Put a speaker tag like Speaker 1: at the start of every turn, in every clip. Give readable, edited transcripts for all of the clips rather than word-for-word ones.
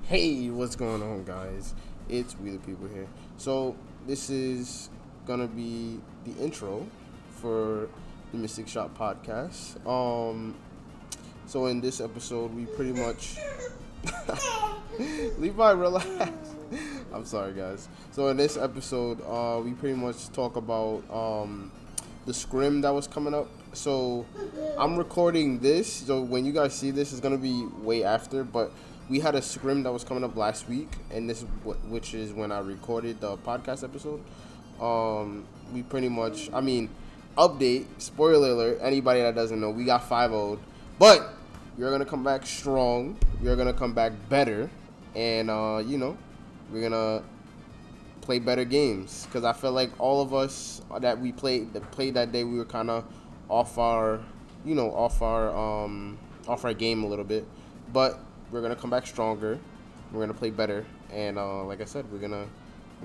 Speaker 1: Hey, what's going on, guys? It's We the People here. So, this is gonna be the intro for the Mystic Shot podcast. So in this episode, we pretty much Levi, relax. I'm sorry, guys. So in this episode, we pretty much talk about the scrim that was coming up. So I'm recording this, so when you guys see this, it's gonna be way after, but we had a scrim that was coming up last week, and this is which is when I recorded the podcast episode. We pretty much, update, spoiler alert, anybody that doesn't know, we got 5-0'd, but we're going to come back strong, we're going to come back better, and, we're going to play better games, because I feel like all of us that played that day, we were kind of off our game a little bit, but we're going to come back stronger. We're going to play better. And like I said, we're going to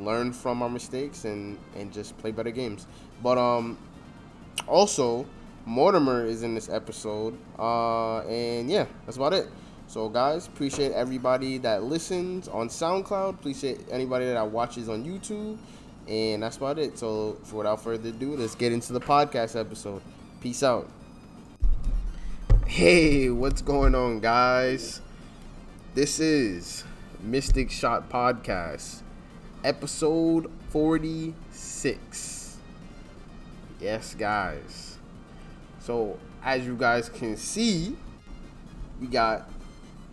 Speaker 1: learn from our mistakes and just play better games. But also, Mortimer is in this episode. And yeah, that's about it. So guys, appreciate everybody that listens on SoundCloud. Appreciate anybody that watches on YouTube. And that's about it. So without further ado, let's get into the podcast episode. Peace out. Hey, what's going on, guys? This is Mystic Shot Podcast, episode 46. Yes, guys. So, as you guys can see, we got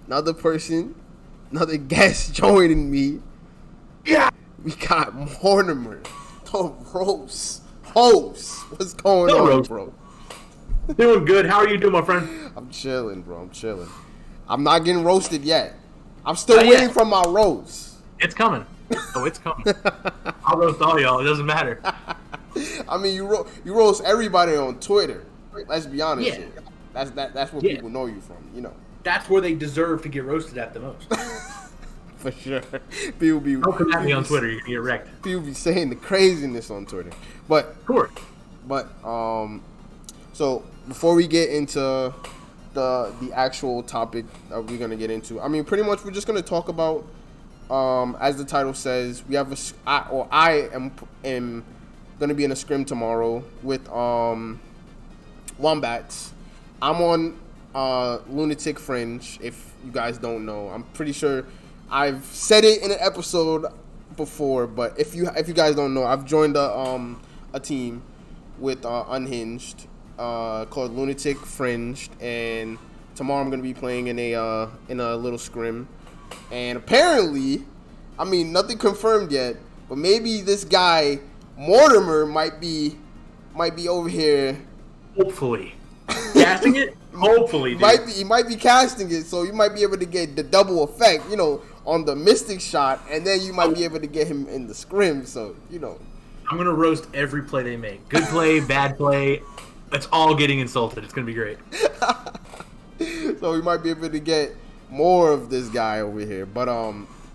Speaker 1: another guest joining me. Yeah. We got Mortimer, the host. What's going on, bro?
Speaker 2: Doing good. How are you doing, my friend?
Speaker 1: I'm chilling, bro. I'm not getting roasted yet. I'm still waiting for my roast.
Speaker 2: It's coming. Oh, it's coming. I'll roast all y'all. It doesn't matter.
Speaker 1: I mean, you roast everybody on Twitter. Let's be honest.
Speaker 2: Yeah.
Speaker 1: Here. That's where people know you from. You know.
Speaker 2: That's where they deserve to get roasted at the most.
Speaker 1: For sure.
Speaker 2: Don't come at me on Twitter. You can get wrecked.
Speaker 1: People be saying the craziness on Twitter. But
Speaker 2: of course.
Speaker 1: So before we get into the actual topic that we're gonna get into, pretty much we're just gonna talk about, as the title says, we have I am gonna be in a scrim tomorrow with Wombats. I'm on Lunatic Fringe. If you guys don't know, I'm pretty sure I've said it in an episode before, but if you guys don't know, I've joined a team with Unhinged. Called Lunatic Fringe, and tomorrow I'm gonna be playing in a little scrim, and apparently, nothing confirmed yet, but maybe this guy Mortimer might be over here.
Speaker 2: Hopefully, casting it. Hopefully, dude.
Speaker 1: He might be casting it, so you might be able to get the double effect, on the Mystic Shot, and then you might be able to get him in the scrim. So
Speaker 2: I'm gonna roast every play they make. Good play, bad play. It's all getting insulted. It's going to be great.
Speaker 1: So we might be able to get more of this guy over here. But, all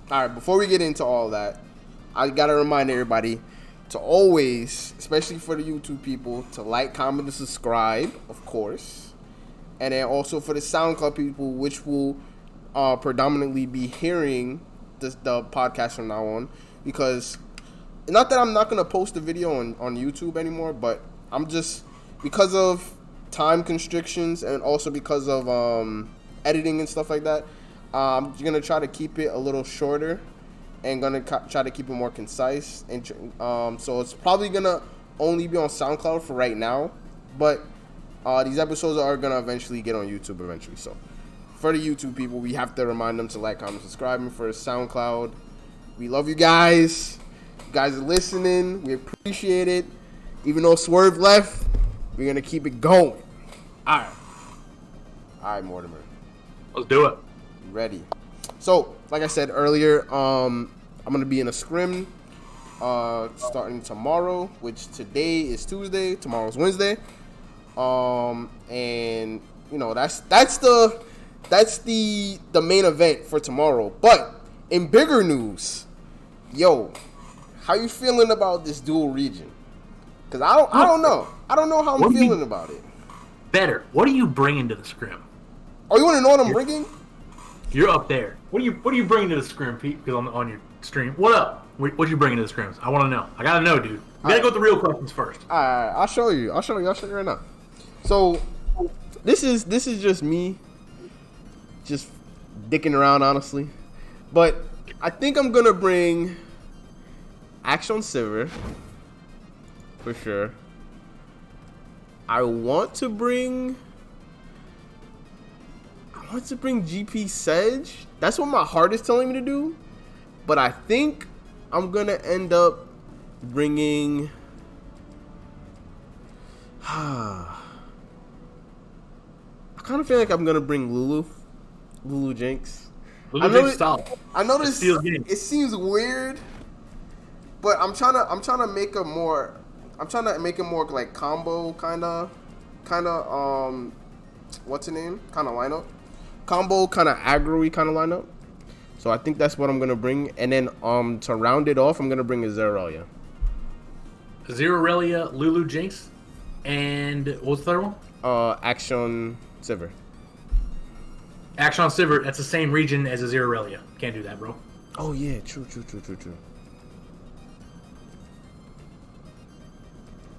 Speaker 1: right, before we get into all that, I got to remind everybody to always, especially for the YouTube people, to like, comment, and subscribe, of course. And then also for the SoundCloud people, which will predominantly be hearing the podcast from now on. Because, not that I'm not going to post a video on YouTube anymore, but I'm just... because of time constrictions and also because of editing and stuff like that, I'm going to try to keep it a little shorter and going to try to keep it more concise. And so it's probably going to only be on SoundCloud for right now, but these episodes are going to eventually get on YouTube eventually. So for the YouTube people, we have to remind them to like, comment, subscribe. And for SoundCloud, we love you guys. You guys are listening. We appreciate it. Even though Swerve left, we're going to keep it going. All right, Mortimer.
Speaker 2: Let's do it.
Speaker 1: Ready. So, like I said earlier, I'm going to be in a scrim starting tomorrow, which today is Tuesday, tomorrow's Wednesday. And, that's the main event for tomorrow. But in bigger news, how you feeling about this dual region? Because I don't know. I don't know how I'm feeling about it.
Speaker 2: Better. What are you bringing to the scrim?
Speaker 1: Oh, you want to know what I'm bringing?
Speaker 2: You're up there. What are you bringing to the scrim, Pete? Because on your stream, what up? What you bringing to the scrims? I want to know. I gotta know, dude. We gotta go with the real questions first.
Speaker 1: All right, I'll show you right now. So this is just me, just dicking around, honestly. But I think I'm gonna bring Action Silver for sure. I want to bring GP Sedge. That's what my heart is telling me to do. But I think I'm going to end up bringing... I kind of feel like I'm going to bring Lulu Jinx.
Speaker 2: Lulu Jinx style.
Speaker 1: I know this it seems weird, but I'm trying to make it more like combo kind of what's the name? Kind of lineup. Combo kind of aggro-y kind of lineup. So I think that's what I'm gonna bring, and then to round it off, I'm gonna bring a Zeralia.
Speaker 2: Zeralia, Lulu Jinx, and what's the third one?
Speaker 1: Action Silver.
Speaker 2: Action Silver. That's the same region as a Zeralia. Can't do that, bro.
Speaker 1: Oh yeah, true.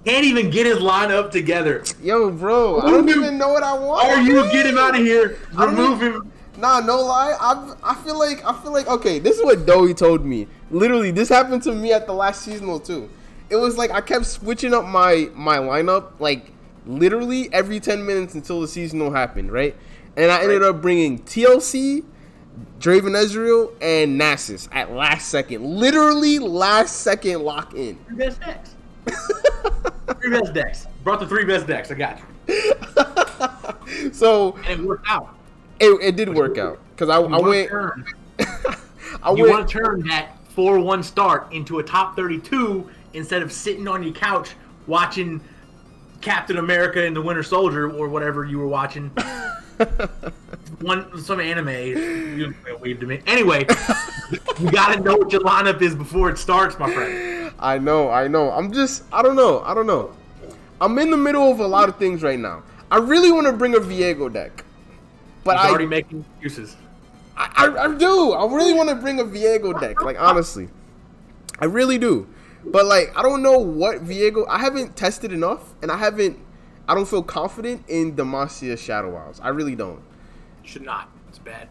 Speaker 2: Can't even get his lineup together.
Speaker 1: Yo, bro, I don't even know what I want.
Speaker 2: Are you get him out of here? Remove him.
Speaker 1: Nah, no lie. I feel like okay. This is what Doey told me. Literally, this happened to me at the last seasonal too. It was like I kept switching up my lineup like literally every 10 minutes until the seasonal happened, right? And I ended up bringing TLC, Draven Ezreal, and Nasus at last second. Literally last second lock in.
Speaker 2: Three best decks. Three best decks. Brought the three best decks. I got you.
Speaker 1: So
Speaker 2: and it worked out.
Speaker 1: It did work out because I went.
Speaker 2: You want to turn that 4-1 start into a top 32 instead of sitting on your couch watching Captain America and the Winter Soldier or whatever you were watching. Some anime. You waved to me. Anyway, you gotta know what your lineup is before it starts, my friend.
Speaker 1: I know. I don't know. I'm in the middle of a lot of things right now. I really want to bring a Viego deck. But
Speaker 2: He's already making excuses.
Speaker 1: I do. I really want to bring a Viego deck. Like, honestly. I really do. But, like, I don't know what Viego... I haven't tested enough. And I don't feel confident in Demacia Shadow Isles. I really don't.
Speaker 2: You should not. It's bad.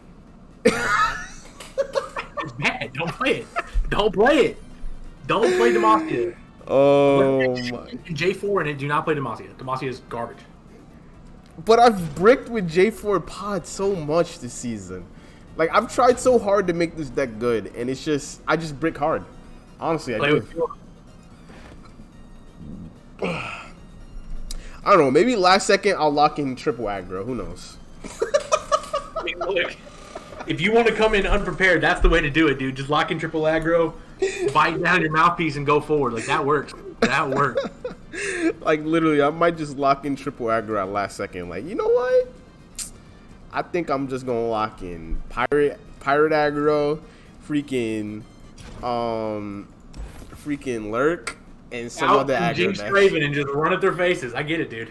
Speaker 2: It's bad. Don't play it. Don't play Demacia.
Speaker 1: Oh, my...
Speaker 2: J4 in it, do not play Demacia. Demacia is garbage.
Speaker 1: But I've bricked with J4 Pod so much this season. Like, I've tried so hard to make this deck good, and it's just... I just brick hard. Honestly, I do. I don't know. Maybe last second I'll lock in triple aggro. Who knows?
Speaker 2: I mean, look, if you want to come in unprepared, that's the way to do it, dude. Just lock in triple aggro, bite down your mouthpiece, and go forward. Like, that works. That works.
Speaker 1: Like, literally, I might just lock in triple aggro at last second. Like, you know what? I think I'm just gonna lock in pirate aggro, freaking lurk, and some other aggro.
Speaker 2: Jinx Raven and just run at their faces. I get it, dude.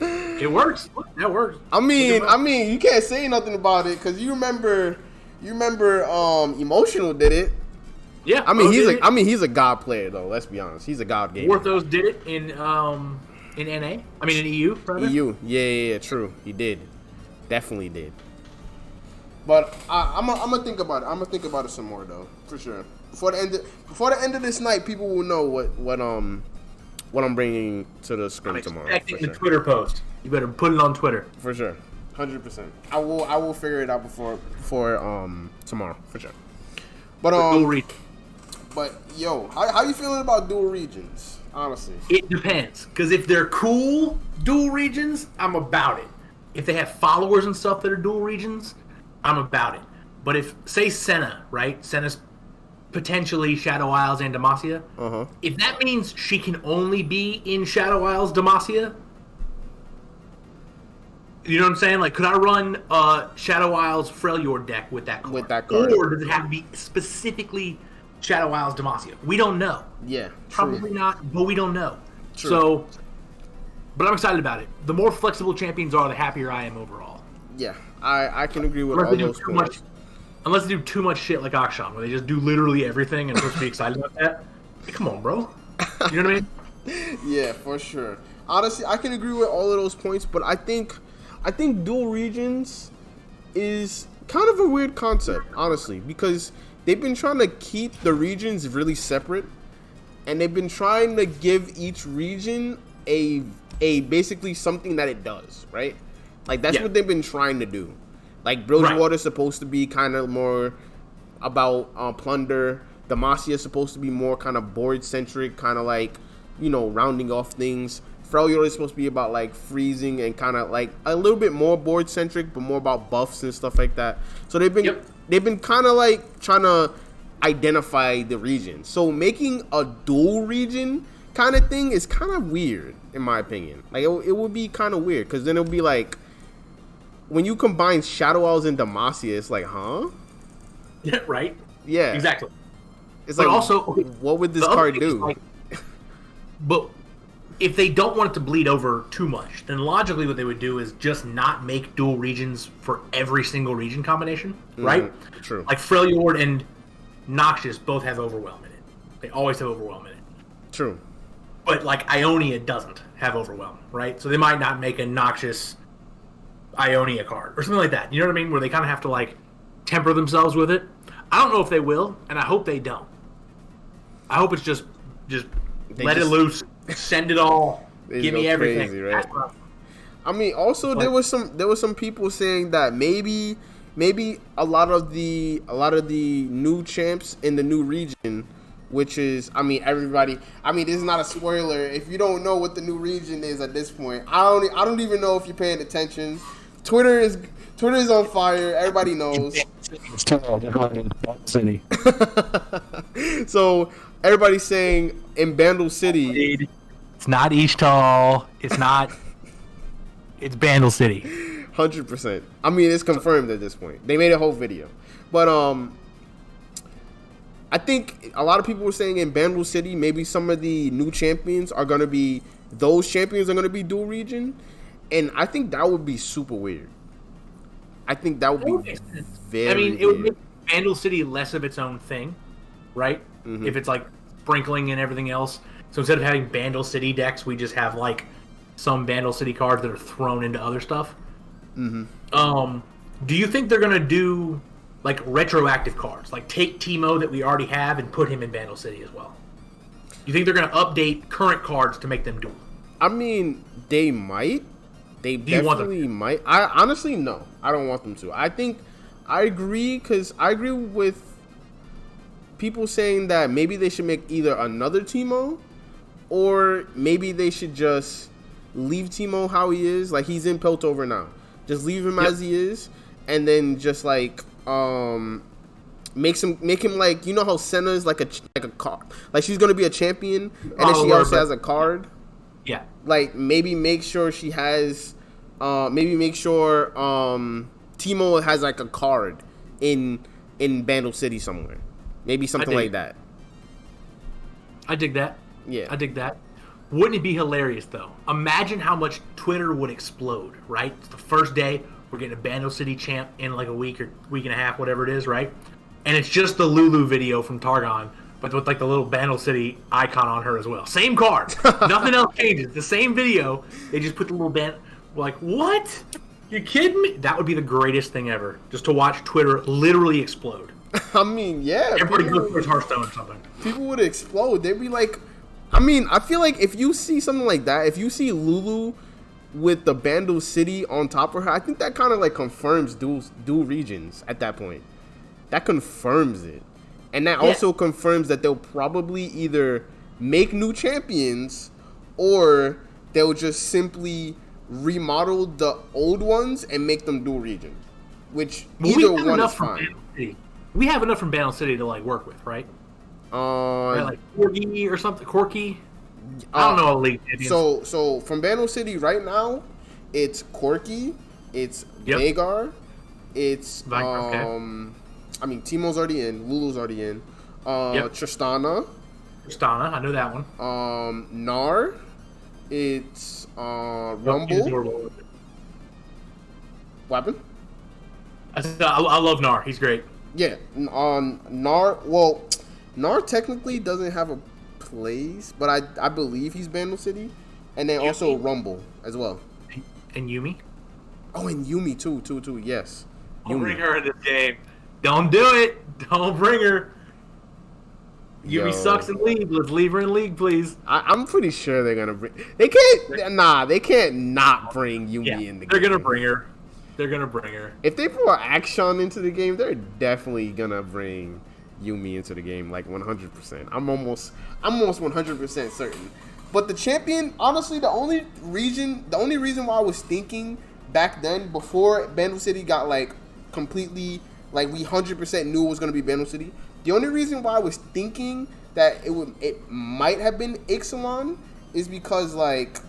Speaker 2: It works. That works.
Speaker 1: I mean, you can't say nothing about it because you remember, Emotional did it.
Speaker 2: Yeah,
Speaker 1: I mean, he's a god player though. Let's be honest, he's a god gamer.
Speaker 2: Warthos did it in NA. I mean, in EU. Rather.
Speaker 1: EU, yeah, true. He did, definitely did. But I'm gonna think about it. I'm gonna think about it some more though, for sure. Before the end of this night, people will know what I'm bringing to the scrim tomorrow.
Speaker 2: I'm expecting the Twitter post. You better put it on Twitter
Speaker 1: for sure, 100%. I will figure it out before tomorrow for sure. But yo, how you feeling about dual regions? Honestly,
Speaker 2: it depends. Because if they're cool dual regions, I'm about it. If they have followers and stuff that are dual regions, I'm about it. But if, say, Senna, right? Senna's potentially Shadow Isles and Demacia. If that means she can only be in Shadow Isles, Demacia, you know what I'm saying? Like, could I run Shadow Isles Freljord deck with that card? Or does it have to be specifically Shadow Isles Demacia? We don't know.
Speaker 1: Yeah,
Speaker 2: probably not, but we don't know.
Speaker 1: True.
Speaker 2: But I'm excited about it. The more flexible champions are, the happier I am overall.
Speaker 1: Yeah, I can agree with all those points.
Speaker 2: Unless they do too much shit like Akshan, where they just do literally everything and supposed to be excited about that. Hey, come on, bro. You know what I mean?
Speaker 1: Yeah, for sure. Honestly, I can agree with all of those points, but I think dual regions is kind of a weird concept, honestly, because they've been trying to keep the regions really separate, and they've been trying to give each region a basically something that it does, right? Like that's what they've been trying to do. Like Bridgewater is supposed to be kind of more about plunder. Demacia is supposed to be more kind of board centric, kind of like, you know, rounding off things. Freljord is supposed to be about like freezing and kind of like a little bit more board centric, but more about buffs and stuff like that. So they've been kind of like trying to identify the region. So making a dual region kind of thing is kind of weird, in my opinion. Like it would be kind of weird because then it'll be like when you combine Shadow Owls and Demacia, it's like, huh?
Speaker 2: Yeah, right.
Speaker 1: Yeah,
Speaker 2: exactly.
Speaker 1: It's
Speaker 2: but
Speaker 1: like,
Speaker 2: also,
Speaker 1: what would this card do?
Speaker 2: Like, but if they don't want it to bleed over too much, then logically what they would do is just not make dual regions for every single region combination, right?
Speaker 1: True.
Speaker 2: Like Freljord and Noxious both have Overwhelm in it. They always have Overwhelm in it.
Speaker 1: True.
Speaker 2: But like Ionia doesn't have Overwhelm, right? So they might not make a Noxious Ionia card or something like that. You know what I mean? Where they kind of have to like temper themselves with it. I don't know if they will, and I hope they don't. I hope it's just let it loose, send it all, give me everything.
Speaker 1: Crazy, right? I mean, also there was some people saying that maybe a lot of the new champs in the new region, which is, I mean, everybody. I mean, this is not a spoiler. If you don't know what the new region is at this point, I don't even know if you're paying attention. Twitter is on fire. Everybody knows.
Speaker 3: It's City.
Speaker 1: So everybody's saying in Bandle City,
Speaker 2: it's not Ishtal. It's not. It's Bandle City.
Speaker 1: 100%. I mean, it's confirmed at this point. They made a whole video, but I think a lot of people were saying in Bandle City, maybe some of the new champions are gonna be dual region. And I think that would be super weird. I think that would be very
Speaker 2: I mean, it would make Bandle City less of its own thing, right? Mm-hmm. If it's like sprinkling and everything else. So instead of having Bandle City decks, we just have like some Bandle City cards that are thrown into other stuff. Mm-hmm. Do you think they're going to do like retroactive cards? Like take Teemo that we already have and put him in Bandle City as well? Do you think they're going to update current cards to make them dual?
Speaker 1: I mean, they might. They definitely might. I honestly, no. I don't want them to. I agree with people saying that maybe they should make either another Teemo or maybe they should just leave Teemo how he is. Like, he's in Piltover now. Just leave him as he is and then just, like, make him like, you know how Senna is like a card. Like, she's going to be a champion and then she also has a card.
Speaker 2: Yeah.
Speaker 1: Like, maybe make sure she has, Teemo has like a card in Bandle City somewhere. Maybe something like that.
Speaker 2: I dig that.
Speaker 1: Yeah.
Speaker 2: I dig that. Wouldn't it be hilarious though? Imagine how much Twitter would explode, right? It's the first day, we're getting a Bandle City champ in like a week or week and a half, whatever it is, right? And it's just the Lulu video from Targon, but with like the little Bandle City icon on her as well. Same card. Nothing else changes. The same video. They just put the little band. Like, what? You kidding me? That would be the greatest thing ever. Just to watch Twitter literally explode.
Speaker 1: I mean, yeah.
Speaker 2: Everybody goes towards Hearthstone or something.
Speaker 1: People would explode. They'd be like, I mean, I feel like if you see something like that, if you see Lulu with the Bandle City on top of her, I think that kind of like confirms dual regions at that point. That confirms it. And that also confirms that they'll probably either make new champions or they'll just simply remodel the old ones and make them dual region. Which either one is fine.
Speaker 2: We have enough from Bandle City to like work with, right? Right, like Corgi or something. Corki. I don't know. League
Speaker 1: so from Bandle City right now, it's Corki, it's Vagar, it's I mean, Teemo's already in, Lulu's already in. Tristana,
Speaker 2: I know that one.
Speaker 1: Gnar, it's Rumble. Weapon?
Speaker 2: I love Gnar. He's great.
Speaker 1: Yeah, on Gnar. Well, Gnar technically doesn't have a place, but I believe he's Bandle City, and then also Rumble as well.
Speaker 2: And Yumi.
Speaker 1: Oh, and Yumi too. Yes.
Speaker 2: Don't bring her in this game. Don't do it. Don't bring her. Yumi sucks in League. Let's leave her in League, please.
Speaker 1: I'm pretty sure they're gonna bring. They can't. Nah, they can't not bring Yumi in the game.
Speaker 2: They're gonna bring her. They're gonna bring her.
Speaker 1: If they put Action into the game, they're definitely gonna bring Yumi into the game, like 100%. I'm almost 100% certain. But the champion, honestly, the only reason why I was thinking back then, before Bandle City got like completely, like we 100% knew it was gonna be Bandle City. The only reason why I was thinking that it might have been Ixalan is because, like,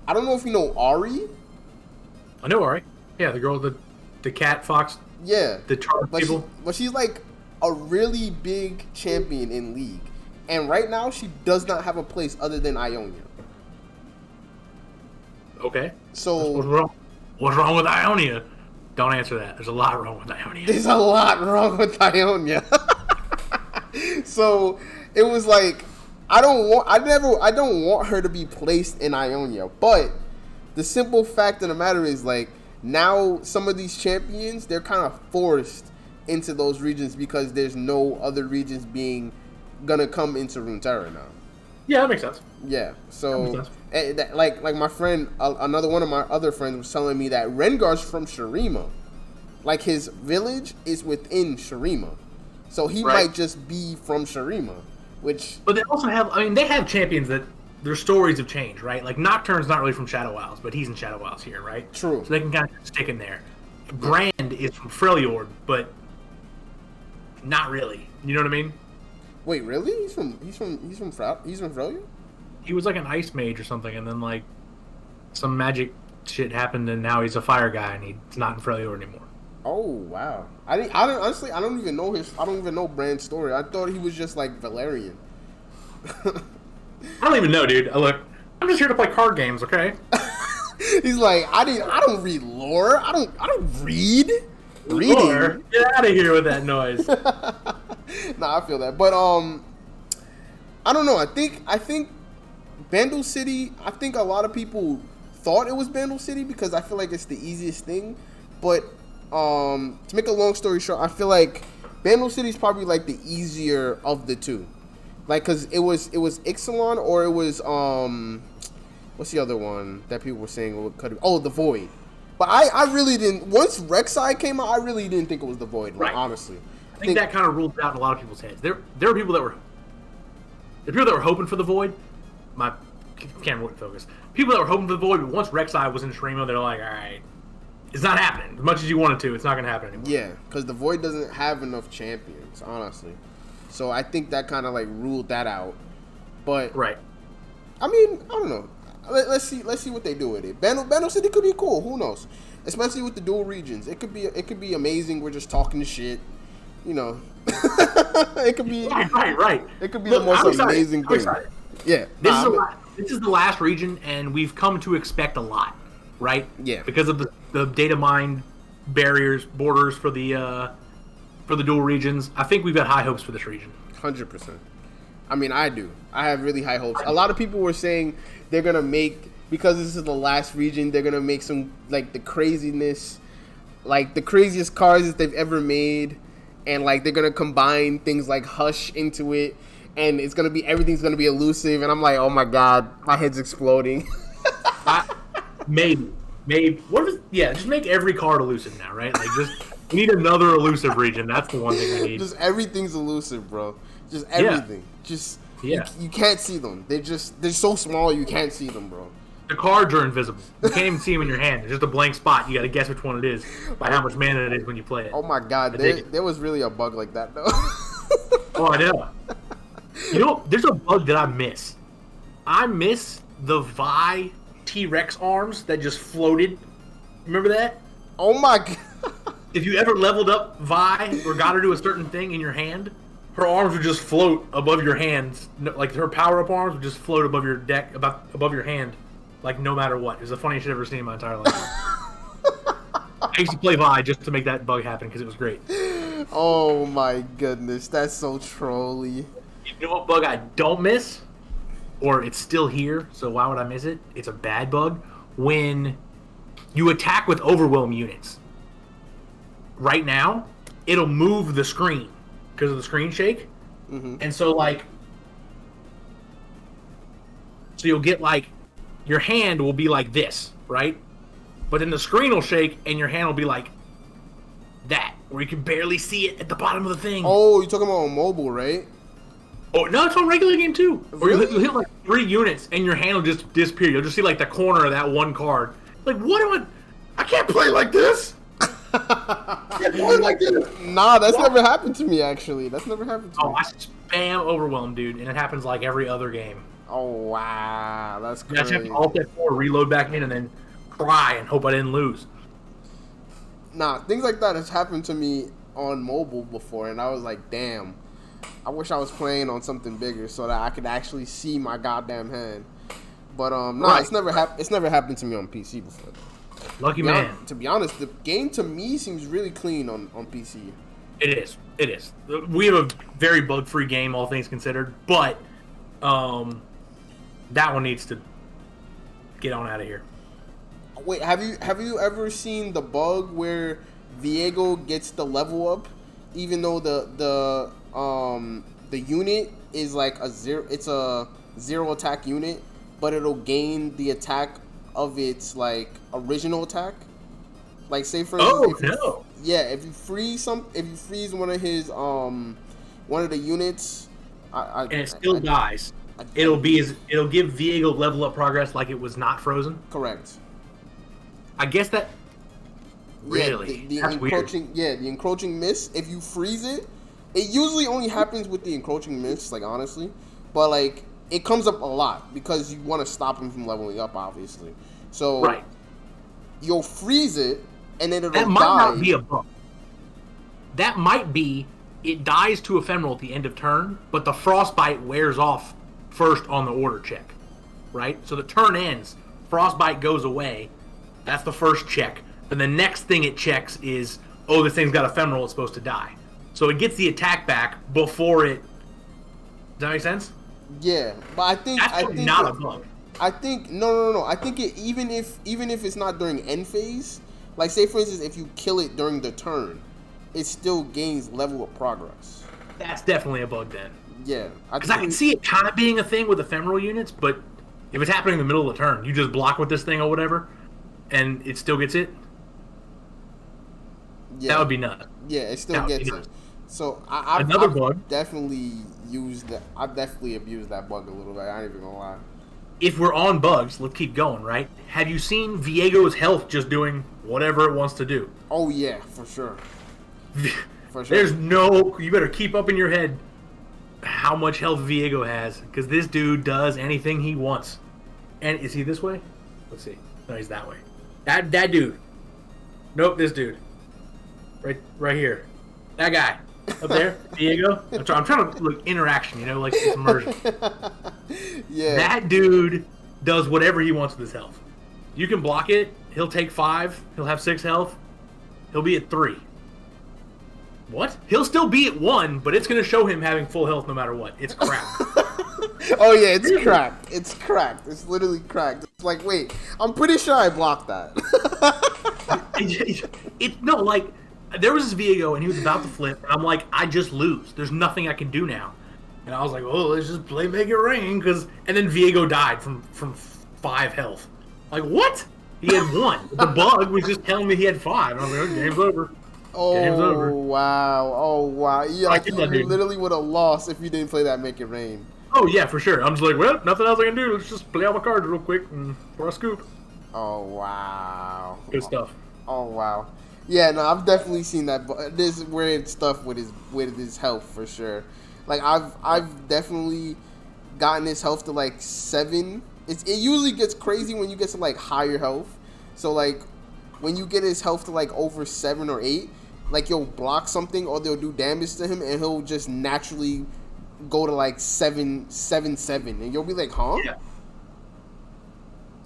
Speaker 1: I don't know if you know Ari.
Speaker 2: I know Ari. Yeah, the girl, the cat fox.
Speaker 1: Yeah,
Speaker 2: the charge people.
Speaker 1: But she's like a really big champion in League, and right now she does not have a place other than Ionia.
Speaker 2: Okay.
Speaker 1: So
Speaker 2: what's wrong? What's wrong with Ionia? Don't answer that. There's a lot wrong with Ionia.
Speaker 1: There's a lot wrong with Ionia. So it was like I don't want her to be placed in Ionia, but the simple fact of the matter is, like, now some of these champions, they're kind of forced into those regions because there's no other regions gonna come into Runeterra now.
Speaker 2: Yeah, that makes sense.
Speaker 1: Yeah, so like my friend, another one of my other friends was telling me that Rengar's from Shurima. Like, his village is within Shurima, so he might just be from Shurima. But
Speaker 2: they also have, they have champions that their stories have changed, right? Like, Nocturne's not really from Shadow Isles, but he's in Shadow Isles here, right?
Speaker 1: True.
Speaker 2: So they can kind of stick in there. Brand is from Freljord, but not really. You know what I mean?
Speaker 1: Wait, really? He's from Freljord?
Speaker 2: He was like an ice mage or something, and then like some magic shit happened, and now he's a fire guy, and he's not in Freljord anymore.
Speaker 1: Oh wow! Honestly, I don't even know Brand's story. I thought he was just like Valerian.
Speaker 2: I don't even know, dude. Look, I'm just here to play card games, okay?
Speaker 1: He's like, I don't read lore. I don't read. Reading.
Speaker 2: Lore? Get out of here with that noise.
Speaker 1: Nah, I feel that, but I don't know. I think Bandle City. I think a lot of people thought it was Bandle City because I feel like it's the easiest thing. But to make a long story short, I feel like Bandle City is probably like the easier of the two. Like, cause it was Ixalan or it was what's the other one that people were saying could have? Oh, the Void. But I really didn't. Once Rek'Sai came out, I really didn't think it was the Void. Right. Honestly,
Speaker 2: I think that kind of ruled out in a lot of people's heads. There were people that were hoping for the Void. My camera wouldn't focus. People that were hoping for the Void, but once Rek'Sai was in Shurima, they're like, all right, it's not happening. As much as you want it to, it's not going to happen anymore.
Speaker 1: Yeah, because the Void doesn't have enough champions, honestly. So I think that kind of like ruled that out. But I mean, I don't know. Let's see what they do with it. Bandle City could be cool. Who knows? Especially with the dual regions, it could be amazing. We're just talking shit, you know. It could be
Speaker 2: right.
Speaker 1: It could be the most amazing thing. Yeah,
Speaker 2: this is the last region, and we've come to expect a lot, right?
Speaker 1: Yeah,
Speaker 2: because of the data mine borders for the dual regions. I think we've got high hopes for this region.
Speaker 1: 100%. I mean, I do. I have really high hopes. A lot of people were saying they're gonna make, because this is the last region, they're gonna make some like the craziest cards that they've ever made, and like they're gonna combine things like Hush into it, and everything's gonna be elusive. And I'm like, oh my god, my head's exploding.
Speaker 2: Maybe. Just make every card elusive now, right? Like, just we need another elusive region. That's the one thing we need.
Speaker 1: Just everything's elusive, bro. Just everything. You can't see them. They're so small you can't see them, bro.
Speaker 2: The cards are invisible. You can't even see them in your hand. It's just a blank spot. You got to guess which one it is by how much mana it is when you play it.
Speaker 1: Oh my god, there was really a bug like that though.
Speaker 2: Oh, I know. You know, there's a bug that I miss. I miss the Vi T-Rex arms that just floated. Remember that?
Speaker 1: Oh my god.
Speaker 2: If you ever leveled up Vi or got her to a certain thing in your hand, her arms would just float above your hands. Like, her power-up arms would just float above your deck, above your hand, like, no matter what. It was the funniest shit I've ever seen in my entire life. I used to play Vi just to make that bug happen because it was great.
Speaker 1: Oh my goodness, that's so trolly.
Speaker 2: You know what bug I don't miss? Or it's still here, so why would I miss it? It's a bad bug. When you attack with overwhelm units, right now, it'll move the screen because of the screen shake.
Speaker 1: Mm-hmm.
Speaker 2: And so, like, so you'll get, like, your hand will be like this, right? But then the screen will shake and your hand will be like that, where you can barely see it at the bottom of the thing.
Speaker 1: Oh, you're talking about on mobile, right?
Speaker 2: Oh, no, it's on regular game too. Or
Speaker 1: Really?
Speaker 2: you'll hit like 3 units and your hand will just disappear. You'll just see like the corner of that one card. Like, what am I can't play like this. I can't play like this.
Speaker 1: Nah, that's never happened to me, actually. That's never happened to me.
Speaker 2: Oh, I spam overwhelm, dude, and it happens like every other game.
Speaker 1: Oh, wow. That's
Speaker 2: I just have
Speaker 1: crazy.
Speaker 2: to alt F4, reload back in, and then cry and hope I didn't lose.
Speaker 1: Nah, things like that has happened to me on mobile before, and I was like, damn. I wish I was playing on something bigger so that I could actually see my goddamn hand. But
Speaker 2: Right.
Speaker 1: it's never happened to me on PC before.
Speaker 2: Lucky man.
Speaker 1: To be honest, the game to me seems really clean on PC.
Speaker 2: It is. It is. We have a very bug-free game, all things considered, but that one needs to get on out of here.
Speaker 1: Wait, have you ever seen the bug where Viego gets the level up, even though the unit is like a zero? It's a 0 attack unit, but it'll gain the attack of its like original attack. Like, say for instance, if you freeze one of his one of the units,
Speaker 2: and it still dies. It'll give Viego level up progress like it was not frozen.
Speaker 1: Correct.
Speaker 2: I guess that. Really?
Speaker 1: The
Speaker 2: That's
Speaker 1: encroaching.
Speaker 2: weird.
Speaker 1: Yeah, the encroaching mist. If you freeze it, it usually only happens with the encroaching mist. Like, honestly, but like it comes up a lot because you want to stop him from leveling up, obviously. So
Speaker 2: Right.
Speaker 1: You'll freeze it, and then it'll
Speaker 2: That might
Speaker 1: die.
Speaker 2: not be a bug. That might be it dies to ephemeral at the end of turn, but the frostbite wears off first on the order check, right? So the turn ends, frostbite goes away. That's the first check. And the next thing it checks is, oh, this thing's got ephemeral, it's supposed to die. So it gets the attack back before it. Does that make sense?
Speaker 1: Yeah, but I think
Speaker 2: not a bug.
Speaker 1: I think no. I think it even if it's not during end phase, like say for instance, if you kill it during the turn, it still gains level of progress.
Speaker 2: That's definitely a bug then.
Speaker 1: Yeah,
Speaker 2: Because I can see it kind of being a thing with ephemeral units, but if it's happening in the middle of the turn, you just block with this thing or whatever, and it still gets it.
Speaker 1: Yeah,
Speaker 2: That would be nuts.
Speaker 1: Yeah, it still gets it. So I've
Speaker 2: bug.
Speaker 1: definitely used that. I've definitely abused that bug a little bit. I ain't even gonna lie.
Speaker 2: If we're on bugs, let's keep going, right? Have you seen Viego's health just doing whatever it wants to do?
Speaker 1: Oh yeah, for sure. For sure.
Speaker 2: There's no. You better keep up in your head how much health Viego has, because this dude does anything he wants. And is he this way? Let's see. No, he's that way. That dude. Nope, this dude. Right here. That guy. Up there, Viego. I'm trying to look interaction, like it's immersion.
Speaker 1: Yeah.
Speaker 2: That dude does whatever he wants with his health. You can block it. He'll take 5. He'll have 6 health. He'll be at 3. What? He'll still be at 1, but it's going to show him having full health no matter what. It's crap.
Speaker 1: Oh yeah, it's cracked. It's cracked. It's literally cracked. It's like, wait, I'm pretty sure I blocked that.
Speaker 2: There was this Viego, and he was about to flip, and I'm like, I just lose. There's nothing I can do now. And I was like, oh, let's just play Make It Rain, and then Viego died from 5 health. Like, what? He had 1. The bug was just telling me he had 5. And I was like, oh, game's over. Game's over.
Speaker 1: Wow. Oh, wow. Yeah, like, you literally would have lost if you didn't play that Make It Rain.
Speaker 2: Oh, yeah, for sure. I'm just like, well, nothing else I can do. Let's just play out my cards real quick for a scoop.
Speaker 1: Oh, wow.
Speaker 2: Good stuff.
Speaker 1: Oh, wow. Yeah, no, I've definitely seen that. This weird stuff with his health for sure. Like I've definitely gotten his health to like 7. It usually gets crazy when you get to like higher health. So like when you get his health to like over 7 or 8, like you'll block something or they'll do damage to him and he'll just naturally go to like 7, and you'll be like, huh?
Speaker 2: Yeah.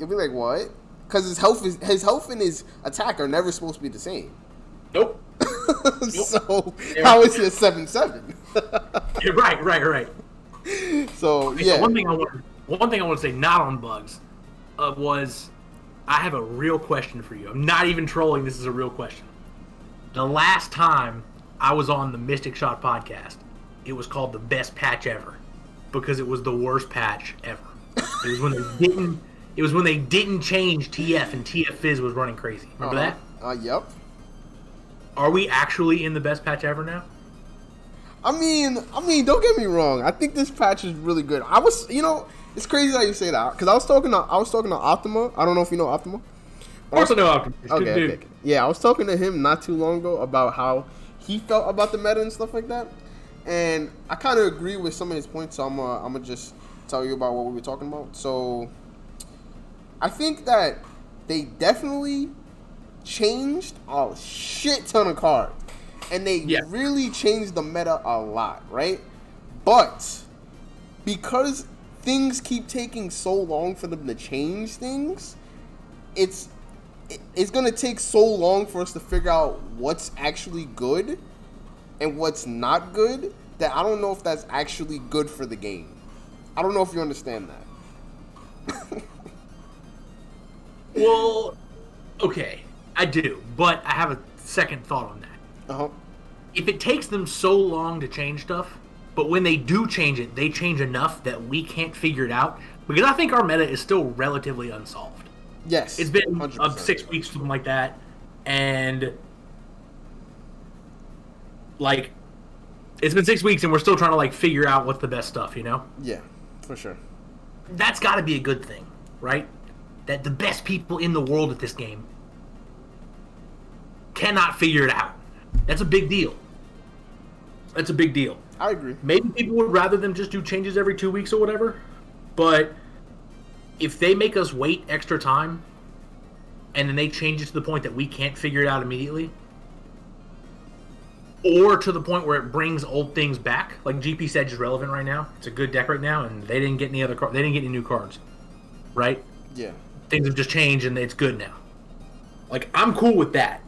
Speaker 1: You'll be like, what? Because his health and his attack are never supposed to be the same.
Speaker 2: Nope.
Speaker 1: So how is he a 7/7?
Speaker 2: Right.
Speaker 1: So
Speaker 2: Okay,
Speaker 1: yeah.
Speaker 2: So one thing I want to say, not on bugs, was I have a real question for you. I'm not even trolling. This is a real question. The last time I was on the Mystic Shot podcast, it was called the best patch ever because it was the worst patch ever. It was when they didn't change TF and TF Fizz was running crazy. Remember that?
Speaker 1: Yep.
Speaker 2: Are we actually in the best patch ever now?
Speaker 1: I mean, don't get me wrong. I think this patch is really good. It's crazy how you say that because I was talking to Optima. I don't know if you know Optima.
Speaker 2: Of course I know Optima.
Speaker 1: Okay. Yeah, I was talking to him not too long ago about how he felt about the meta and stuff like that, and I kind of agree with some of his points. So I'm gonna just tell you about what we were talking about. So I think that they definitely changed a shit ton of cards. And they really changed the meta a lot, right? But because things keep taking so long for them to change things, it's going to take so long for us to figure out what's actually good and what's not good that I don't know if that's actually good for the game. I don't know if you understand that.
Speaker 2: Well, okay, I do, but I have a second thought on that.
Speaker 1: Uh-huh.
Speaker 2: If it takes them so long to change stuff, but when they do change it, they change enough that we can't figure it out, because I think our meta is still relatively unsolved.
Speaker 1: Yes.
Speaker 2: It's been
Speaker 1: 100%.
Speaker 2: 6 weeks, something like that, and like it's been 6 weeks and we're still trying to like figure out what's the best stuff, you know?
Speaker 1: Yeah, for sure.
Speaker 2: That's got to be a good thing, right? That the best people in the world at this game cannot figure it out. That's a big deal. That's a big deal.
Speaker 1: I agree.
Speaker 2: Maybe people would rather them just do changes every 2 weeks or whatever, but if they make us wait extra time and then they change it to the point that we can't figure it out immediately, or to the point where it brings old things back, like GP Sedge is relevant right now. It's a good deck right now, and they didn't get any they didn't get any new cards, right?
Speaker 1: Yeah.
Speaker 2: Things have just changed and it's good now. Like, I'm cool with that.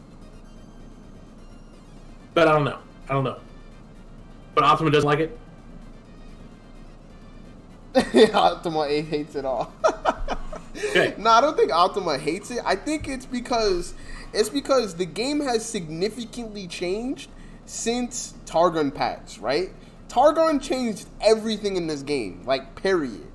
Speaker 2: But I don't know. But Optima doesn't like it?
Speaker 1: Optima hates it all.
Speaker 2: Okay.
Speaker 1: No, I don't think Optima hates it. I think it's because the game has significantly changed since Targon patch, right? Targon changed everything in this game, like, period.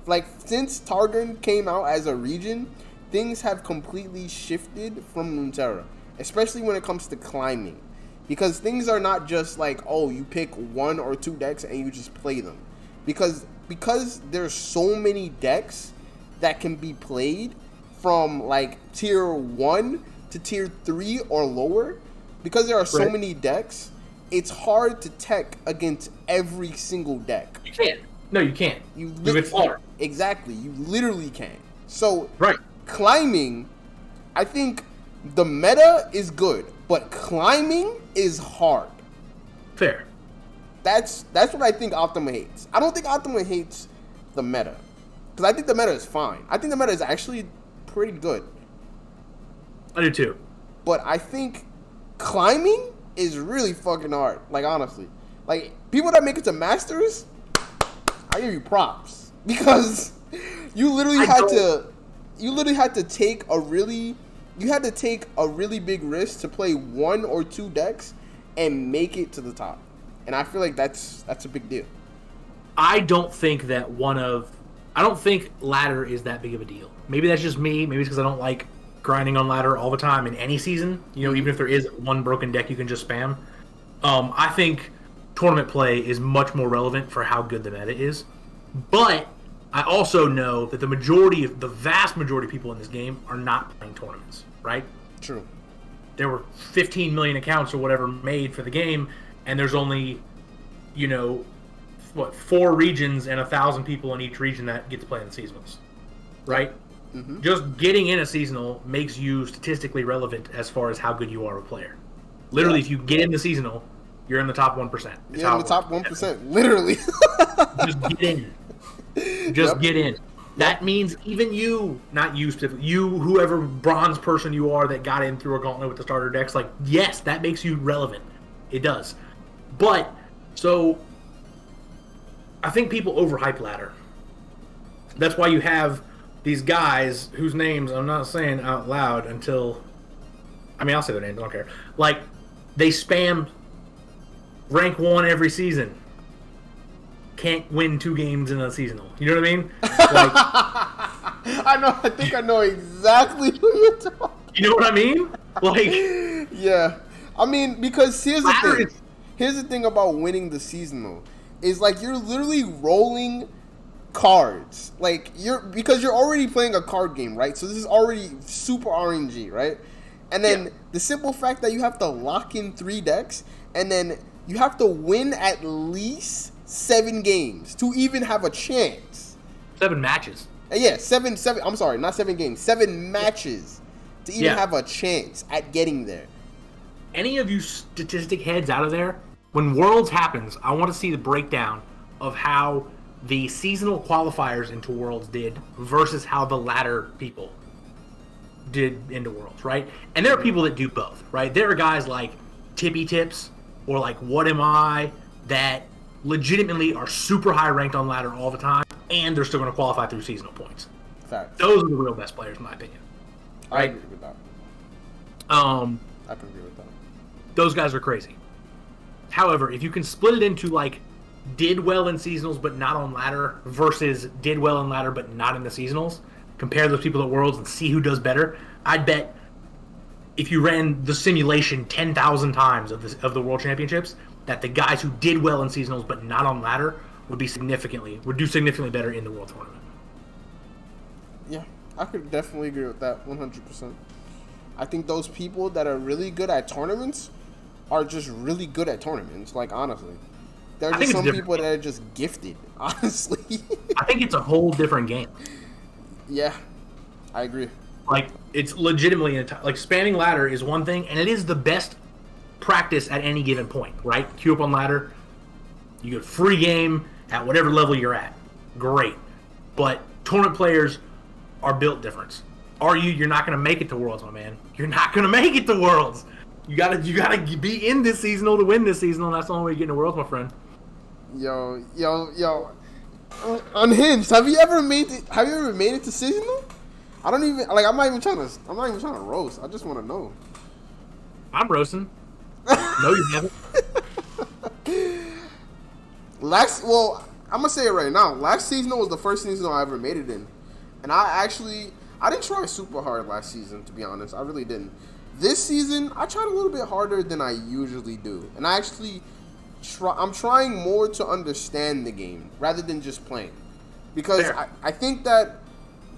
Speaker 1: Like, since Targon came out as a region, things have completely shifted from Runeterra, especially when it comes to climbing. Because things are not just like, oh, you pick 1 or 2 decks and you just play them. Because there's so many decks that can be played from like tier 1 to tier 3 or lower. Because there are so many decks, it's hard to tech against every single deck.
Speaker 2: You can't. No, you can't. You get slaughtered.
Speaker 1: Exactly. You literally can't. So,
Speaker 2: right.
Speaker 1: Climbing, I think the meta is good, but climbing is hard.
Speaker 2: Fair.
Speaker 1: That's what I think Optima hates. I don't think Optima hates the meta, because I think the meta is fine. I think the meta is actually pretty good.
Speaker 2: I do too.
Speaker 1: But I think climbing is really fucking hard. Like, honestly, like, people that make it to Masters, I give you props, because you literally had to take a really big risk to play 1 or 2 decks and make it to the top. And I feel like that's a big deal.
Speaker 2: I don't think ladder is that big of a deal. Maybe that's just me. Maybe it's because I don't like grinding on ladder all the time in any season. You know, even if there is one broken deck you can just spam. I think tournament play is much more relevant for how good the meta is. But I also know that the vast majority of people in this game are not playing tournaments, right?
Speaker 1: True.
Speaker 2: There were 15 million accounts or whatever made for the game, and there's only, 4 regions and 1,000 people in each region that get to play in the seasonals, right? Mm-hmm. Just getting in a seasonal makes you statistically relevant as far as how good you are a player. Literally, if you get in the seasonal, you're in the top 1%.
Speaker 1: You're in the top 1%, literally.
Speaker 2: Just get in. Just get in. That means even you, not you specifically, you, whoever bronze person you are that got in through a gauntlet with the starter decks, like, yes, that makes you relevant. It does. But, so, I think people overhype ladder. That's why you have these guys whose names I'm not saying out loud until... I mean, I'll say their names, I don't care. Like, they spam rank 1 every season. Can't win 2 games in a seasonal. You know what I mean? Like,
Speaker 1: I think I know exactly who you're talking.
Speaker 2: You know what I mean? Like,
Speaker 1: yeah. I mean, because here's the thing. Here's the thing about winning the seasonal is like you're literally rolling cards. Like because you're already playing a card game, right? So this is already super RNG, right? And then the simple fact that you have to lock in 3 decks and then you have to win at least 7 games to even have a chance.
Speaker 2: 7 matches.
Speaker 1: Yeah, 7. I'm sorry, not 7 games. 7 matches to even have a chance at getting there.
Speaker 2: Any of you statistic heads out of there, when Worlds happens, I want to see the breakdown of how the seasonal qualifiers into Worlds did versus how the ladder people did into Worlds, right? And there are people that do both, right? There are guys like Tippy Tips or like What Am I that legitimately are super high ranked on ladder all the time, and they're still going to qualify through seasonal points.
Speaker 1: Facts.
Speaker 2: Those are the real best players, in my opinion. Right?
Speaker 1: I agree with that. I can agree with that.
Speaker 2: Those guys are crazy. However, if you can split it into like did well in seasonals but not on ladder versus did well in ladder but not in the seasonals, compare those people at Worlds and see who does better. I'd bet if you ran the simulation 10,000 times of the World Championships, that the guys who did well in seasonals but not on ladder would do significantly better in the World Tournament.
Speaker 1: Yeah, I could definitely agree with that 100%. I think those people that are really good at tournaments are just really good at tournaments, like, honestly. There are just some people that are just gifted, honestly.
Speaker 2: I think it's a whole different game.
Speaker 1: Yeah, I agree.
Speaker 2: Like, it's legitimately, like, spamming ladder is one thing, and it is the best practice at any given point, right? Queue up on ladder, you get free game at whatever level you're at. Great. But tournament players are built different. You're not going to make it to Worlds, my man. You're not going to make it to Worlds. You gotta be in this seasonal to win this seasonal, and that's the only way you get into Worlds, my friend.
Speaker 1: Yo. Unhinged. Have you ever made it to seasonal? I don't even like. I'm not even trying to roast. I just want to know.
Speaker 2: I'm roasting. No, you haven't.
Speaker 1: I'm gonna say it right now. Last season was the first season I ever made it in, and I didn't try super hard last season. To be honest, I really didn't. This season, I tried a little bit harder than I usually do, and I'm trying more to understand the game rather than just playing, because I think that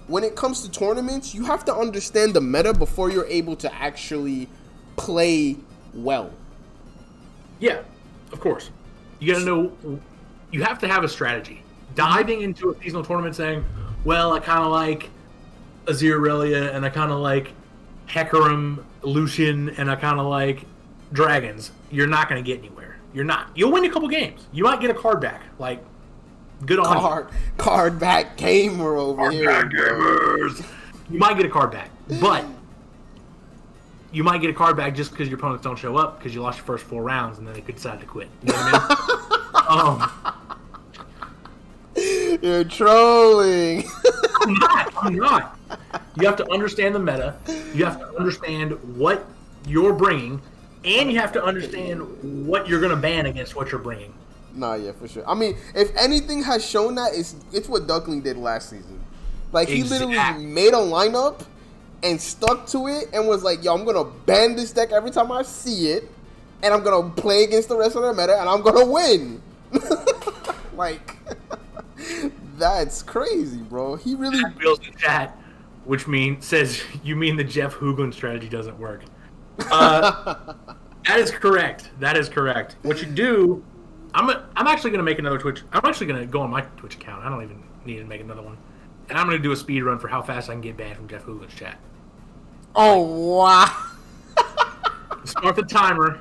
Speaker 1: when it comes to tournaments, you have to understand the meta before you're able to actually play well.
Speaker 2: Yeah, of course. You gotta know. You have to have a strategy. Diving into a seasonal tournament saying, well, I kind of like Azir and I kind of like Hecarim, Lucian, and I kind of like Dragons. You're not going to get anywhere. You're not. You'll win a couple games. You might get a card back. Like, good on you.
Speaker 1: Card back gamer over here.
Speaker 2: Card back gamers. You might get a card back, but you might get a card back just because your opponents don't show up because you lost your first 4 rounds and then they could decide to quit. You know what I
Speaker 1: mean? You're trolling.
Speaker 2: I'm not. You have to understand the meta. You have to understand what you're bringing, and you have to understand what you're going to ban against what you're bringing.
Speaker 1: Nah, yeah, for sure. I mean, if anything has shown that, it's what Duckling did last season. Like, he literally made a lineup and stuck to it and was like, yo, I'm going to ban this deck every time I see it, and I'm going to play against the rest of the meta, and I'm going to win. Like, that's crazy, bro. He really...
Speaker 2: Bill's in chat, which says, you mean the Jeff Hoogland strategy doesn't work. That is correct. That is correct. What you do... I'm actually going to make another Twitch... I'm actually going to go on my Twitch account. I don't even need to make another one. And I'm going to do a speed run for how fast I can get banned from Jeff Hoogland's chat.
Speaker 1: Oh, wow.
Speaker 2: Start the timer,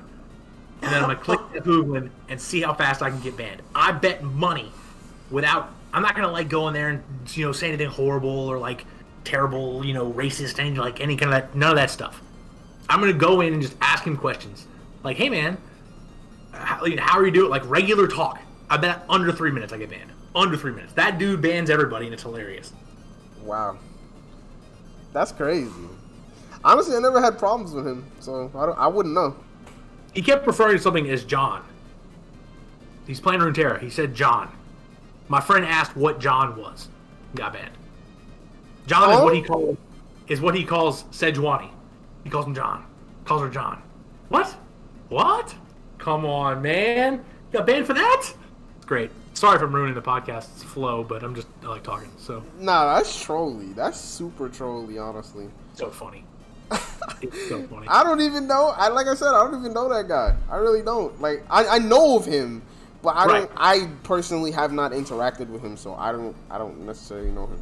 Speaker 2: and then I'm going to click Jeff Hoogland and see how fast I can get banned. I bet money, without I'm not gonna like go in there and say anything horrible or like terrible, racist and like any kind of that. None of that stuff. I'm gonna go in and just ask him questions, like, "Hey man, how are you doing?" Like regular talk. I bet under 3 minutes I get banned. Under 3 minutes. That dude bans everybody, and it's hilarious.
Speaker 1: Wow, that's crazy. Honestly, I never had problems with him, so I wouldn't know.
Speaker 2: He kept referring to something as John. He's playing Runeterra. He said John. My friend asked what John was. Got banned. John is what he calls Sejuani. He calls him John. Calls her John. What? What? Come on, man. You got banned for that? It's great. Sorry if I'm ruining the podcast's flow, but I like talking. So.
Speaker 1: Nah, that's trolly. That's super trolly, honestly.
Speaker 2: So funny. It's so funny.
Speaker 1: I don't even know. Like I said, I don't even know that guy. I really don't. Like I know of him, but I don't. I personally have not interacted with him, so I don't necessarily know him.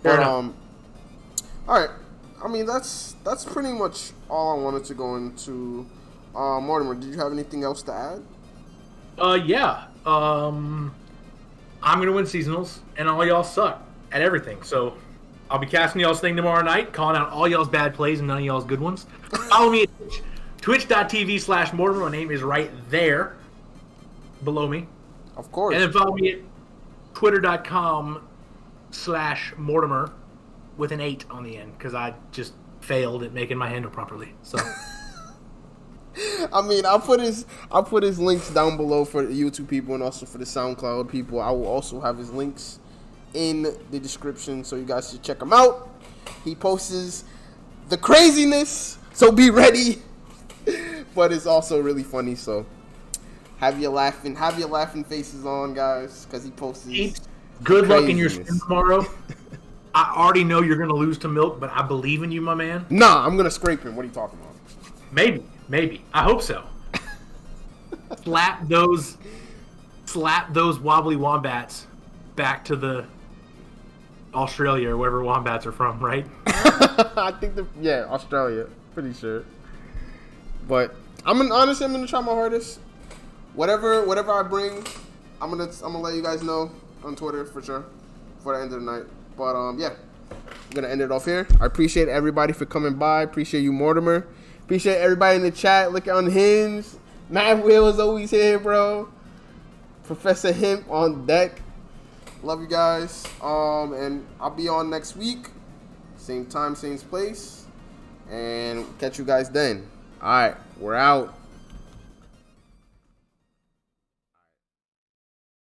Speaker 1: But all right. I mean, that's pretty much all I wanted to go into. Mortimer, did you have anything else to add?
Speaker 2: Yeah. I'm gonna win seasonals, and all y'all suck at everything. So I'll be casting y'all's thing tomorrow night, calling out all y'all's bad plays and none of y'all's good ones. Follow me at twitch.tv/Mortimer. My name is right there below me.
Speaker 1: Of course.
Speaker 2: And then follow me at twitter.com/Mortimer with an 8 on the end, because I just failed at making my handle properly. So
Speaker 1: I mean, I'll put his links down below for the YouTube people and also for the SoundCloud people. I will also have his links in the description, so you guys should check him out. He posts the craziness, so be ready. But it's also really funny, so have your laughing faces on, guys, because he posts.
Speaker 2: Good luck in your stream tomorrow. I already know you're gonna lose to Milk, but I believe in you, my man.
Speaker 1: Nah, I'm gonna scrape him. What are you talking about?
Speaker 2: Maybe. I hope so. Slap those wobbly wombats back to the Australia or wherever wombats are from, right?
Speaker 1: I think Australia, pretty sure. But honestly, I'm gonna try my hardest. Whatever I bring, I'm gonna let you guys know on Twitter for sure before the end of the night. But yeah, I'm gonna end it off here. I appreciate everybody for coming by. Appreciate you, Mortimer. Appreciate everybody in the chat. Look on Hinge. Matt Will is always here, bro. Professor Hemp on deck. Love you guys. And I'll be on next week. Same time, same place. And catch you guys then. All right, we're out.